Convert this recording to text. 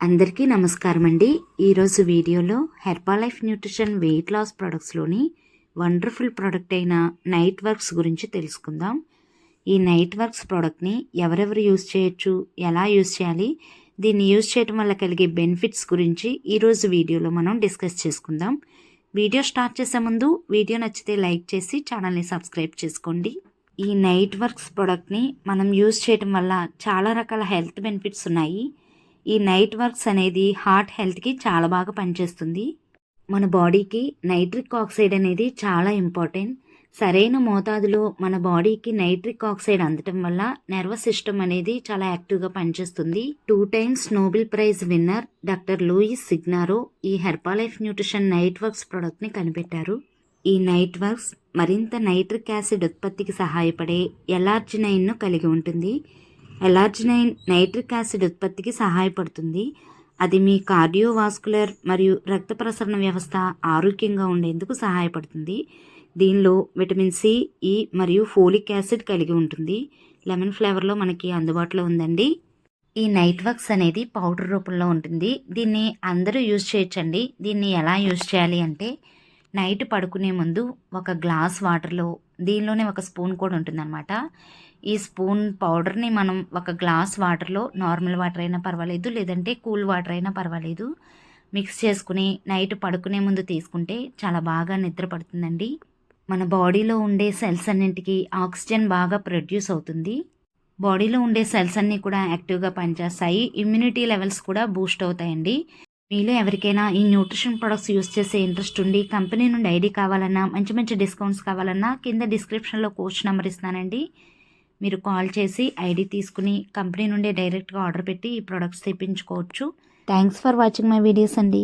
అందరికీ నమస్కారం అండి. ఈరోజు వీడియోలో హెర్బాలైఫ్ న్యూట్రిషన్ వెయిట్ లాస్ ప్రొడక్ట్స్లోని వండర్ఫుల్ ప్రోడక్ట్ అయిన నైట్ వర్క్స్ గురించి తెలుసుకుందాం. ఈ నైట్ వర్క్స్ ప్రోడక్ట్ని ఎవరెవరు యూజ్ చేయొచ్చు, ఎలా యూజ్ చేయాలి, దీన్ని యూజ్ చేయడం వల్ల కలిగే బెనిఫిట్స్ గురించి ఈరోజు వీడియోలో మనం డిస్కస్ చేసుకుందాం. వీడియో స్టార్ట్ చేసే ముందు వీడియో నచ్చితే లైక్ చేసి ఛానల్ని సబ్స్క్రైబ్ చేసుకోండి. ఈ నైట్ వర్క్స్ ప్రోడక్ట్ని మనం యూజ్ చేయడం వల్ల చాలా రకాల హెల్త్ బెనిఫిట్స్ ఉన్నాయి. ఈ నైట్ వర్క్స్ అనేది హార్ట్ హెల్త్కి చాలా బాగా పనిచేస్తుంది. మన బాడీకి నైట్రిక్ ఆక్సైడ్ అనేది చాలా ఇంపార్టెంట్. సరైన మోతాదులో మన బాడీకి నైట్రిక్ ఆక్సైడ్ అందటం వల్ల నర్వస్ సిస్టమ్ అనేది చాలా యాక్టివ్గా పనిచేస్తుంది. 2 times Nobel prize winner doctor Louis Ignarro ఈ హెర్బాలైఫ్ న్యూట్రిషన్ నైట్ వర్క్స్ ప్రోడక్ట్ని కనిపెట్టారు. ఈ నైట్ వర్క్స్ మరింత నైట్రిక్ యాసిడ్ ఉత్పత్తికి సహాయపడే ఎలార్జినైన్ను కలిగి ఉంటుంది. ఎలార్జినైన్ నైట్రిక్ యాసిడ్ ఉత్పత్తికి సహాయపడుతుంది. అది మీ కార్డియోవాస్కులర్ మరియు రక్త ప్రసరణ వ్యవస్థ ఆరోగ్యంగా ఉండేందుకు సహాయపడుతుంది. దీనిలో విటమిన్ సి, ఈ మరియు ఫోలిక్ యాసిడ్ కలిగి ఉంటుంది. లెమన్ ఫ్లేవర్లో మనకి అందుబాటులో ఉందండి. ఈ నైట్ వర్క్స్ అనేది పౌడర్ రూపంలో ఉంటుంది. దీన్ని అందరూ యూజ్ చేయొచ్చండి. దీన్ని ఎలా యూజ్ చేయాలి అంటే, నైట్ పడుకునే ముందు ఒక గ్లాస్ వాటర్లో, దీనిలోనే ఒక స్పూన్ కూడా ఉంటుందన్నమాట. ఈ స్పూన్ పౌడర్ని మనం ఒక గ్లాస్ వాటర్లో, నార్మల్ వాటర్ అయినా పర్వాలేదు, లేదంటే కూల్ వాటర్ అయినా పర్వాలేదు, మిక్స్ చేసుకుని నైట్ పడుకునే ముందు తీసుకుంటే చాలా బాగా నిద్ర పడుతుందండి. మన బాడీలో ఉండే సెల్స్ అన్నింటికి ఆక్సిజన్ బాగా ప్రొడ్యూస్ అవుతుంది. బాడీలో ఉండే సెల్స్ అన్నీ కూడా యాక్టివ్గా పనిచేస్తాయి. ఇమ్యూనిటీ లెవెల్స్ కూడా బూస్ట్ అవుతాయండి. మీలో ఎవరికైనా ఈ న్యూట్రిషన్ ప్రొడక్ట్స్ యూస్ చేసే ఇంట్రెస్ట్ ఉండి కంపెనీ నుండి ఐడి కావాలన్నా, మంచి మంచి డిస్కౌంట్స్ కావాలన్నా కింద డిస్క్రిప్షన్లో కోచ్ నెంబర్ ఇస్తానండి. మీరు కాల్ చేసి ఐడి తీసుకుని కంపెనీ నుండి డైరెక్ట్గా ఆర్డర్ పెట్టి ఈ ప్రొడక్ట్స్ తెప్పించుకోవచ్చు. Thanks for watching my videos అండి.